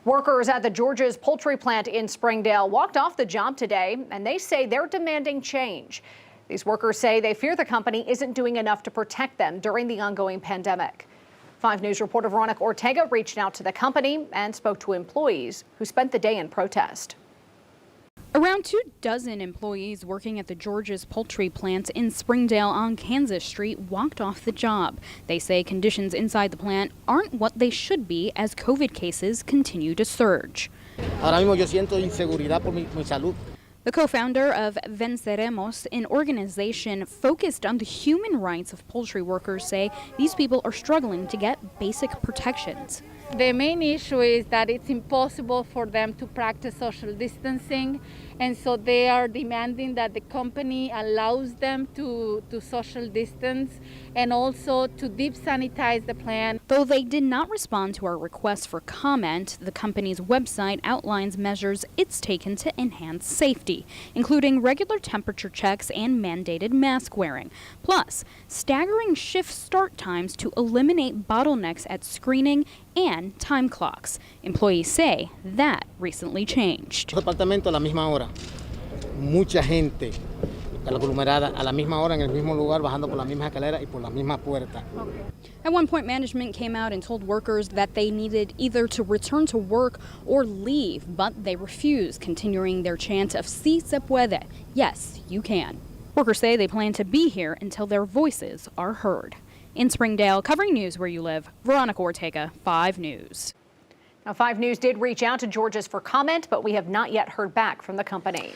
Workers at the George's Poultry plant in Springdale walked off the job today, and they say they're demanding change. These workers say they fear the company isn't doing enough to protect them during the ongoing pandemic. 5 News reporter Veronica Ortega reached out to the company and spoke to employees who spent the day in protest. Around 24 employees working at the George's Poultry plant in Springdale on Kansas Street walked off the job. They say conditions inside the plant aren't what they should be as COVID cases continue to surge. Ahora mismo yo siento inseguridad por mi salud. The co-founder of Venceremos, an organization focused on the human rights of poultry workers, say these people are struggling to get basic protections. The main issue is that it's impossible for them to practice social distancing, and so they are demanding that the company allows them to social distance and also to deep sanitize the plant. Though they did not respond to our request for comment, the company's website outlines measures it's taken to enhance safety, including regular temperature checks and mandated mask wearing, plus staggering shift start times to eliminate bottlenecks at screening and time clocks. Employees say that recently changed. Departamento a la misma hora. Mucha gente aglomerada a la misma hora en el mismo lugar, bajando por la misma escalera y por la misma puerta. At one point, management came out and told workers that they needed either to return to work or leave, but they refused, continuing their chant of "Si se puede." Yes, you can. Workers say they plan to be here until their voices are heard. In Springdale, covering news where you live, Veronica Ortega, 5 News. Now, 5 News did reach out to George's for comment, but we have not yet heard back from the company.